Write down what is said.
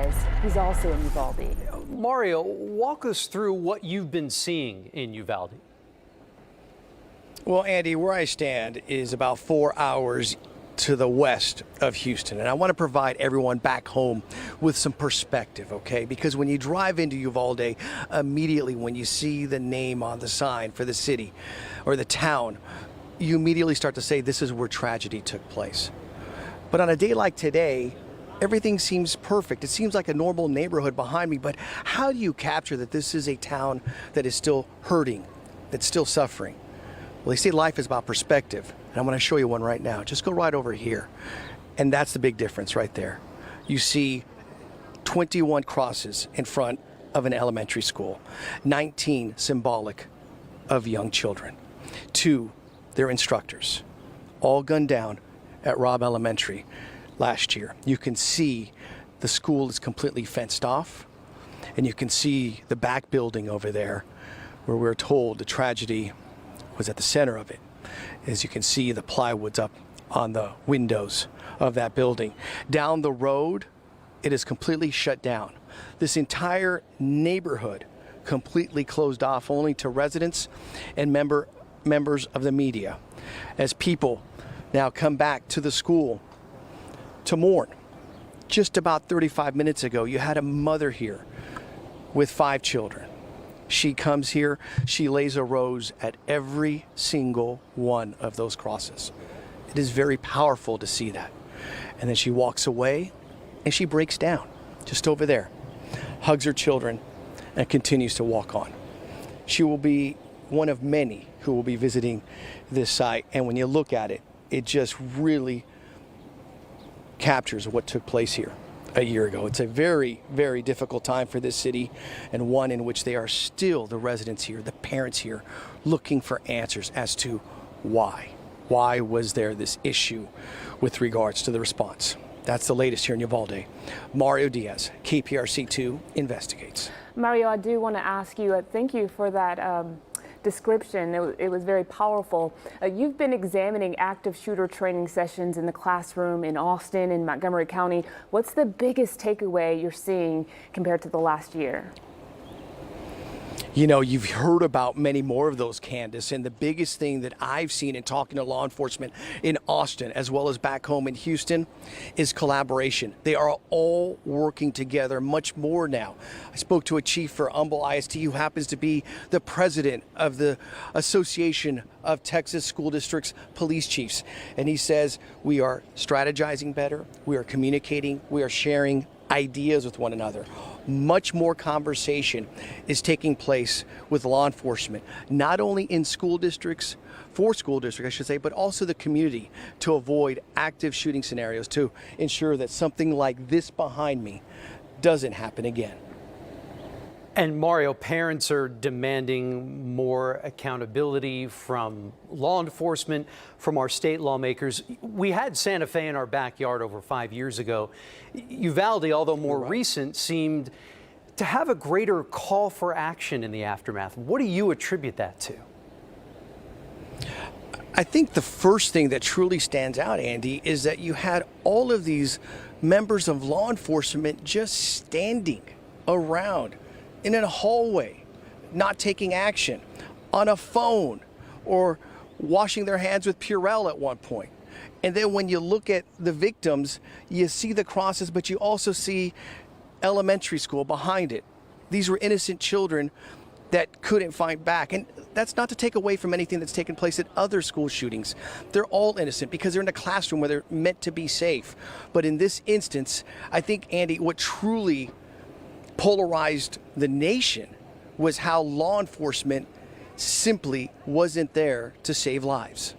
Diaz. He's also in Uvalde. Mario, walk us through what you've been seeing in Uvalde. Well, Andy, where I stand is about 4 hours to the west of Houston, and I want to provide everyone back home with some perspective, okay? Because when you drive into Uvalde, immediately when you see the name on the sign for the city or the town, you immediately start to say this is where tragedy took place. But on a day like today, everything seems perfect. It seems like a normal neighborhood behind me, but how do you capture that this is a town that is still hurting, that's still suffering? Well, they say life is about perspective, and I'm going to show you one right now. Just go right over here, and that's the big difference right there. You see 21 crosses in front of an elementary school, 19 symbolic of young children, 2 their instructors, all gunned down at Robb Elementary last year. You can see the school is completely fenced off, and you can see the back building over there where we're told the tragedy was at the center of it. As you can see, the plywood's up on the windows of that building. Down the road, it is completely shut down. This entire neighborhood completely closed off only to residents and members of the media, as people now come back to the school to mourn. Just about 35 minutes ago, you had a mother here with 5 children. She comes here, she lays a rose at every single one of those crosses. It is very powerful to see that. And then she walks away and she breaks down just over there, hugs her children, and continues to walk on. She will be one of many who will be visiting this site, and when you look at it, it just really captures what took place here a year ago. It's a very, very difficult time for this city, and one in which they are still, the residents here, the parents here, looking for answers as to why. Why was there this issue with regards to the response? That's the latest here in Uvalde. Mario Diaz, KPRC2 investigates. Mario, I do want to ask you, thank you for that description. It was very powerful. You've been examining active shooter training sessions in the classroom in Austin and Montgomery County. What's the biggest takeaway you're seeing compared to the last year? You know, you've heard about many more of those, Candace, and the biggest thing that I've seen in talking to law enforcement in Austin as well as back home in Houston is collaboration. They are all working together much more now. I spoke to a chief for Humble ISD who happens to be the president of the Association of Texas School Districts Police Chiefs, and he says we are strategizing better, we are communicating, we are sharing ideas with one another. Much more conversation is taking place with law enforcement, not only in school districts, for school districts, I should say, but also the community, to avoid active shooting scenarios, to ensure that something like this behind me doesn't happen again. And Mario, parents are demanding more accountability from law enforcement, from our state lawmakers. We had Santa Fe in our backyard over 5 years ago. Uvalde, although more recent, seemed to have a greater call for action in the aftermath. What do you attribute that to? I think the first thing that truly stands out, Andy, is that you had all of these members of law enforcement just standing around in a hallway, not taking action, on a phone, or washing their hands with Purell at one point. And then when you look at the victims, you see the crosses, but you also see elementary school behind it. These were innocent children that couldn't fight back. And that's not to take away from anything that's taken place at other school shootings. They're all innocent because they're in a classroom where they're meant to be safe. But in this instance, I think, Andy, what truly polarized the nation was how law enforcement simply wasn't there to save lives.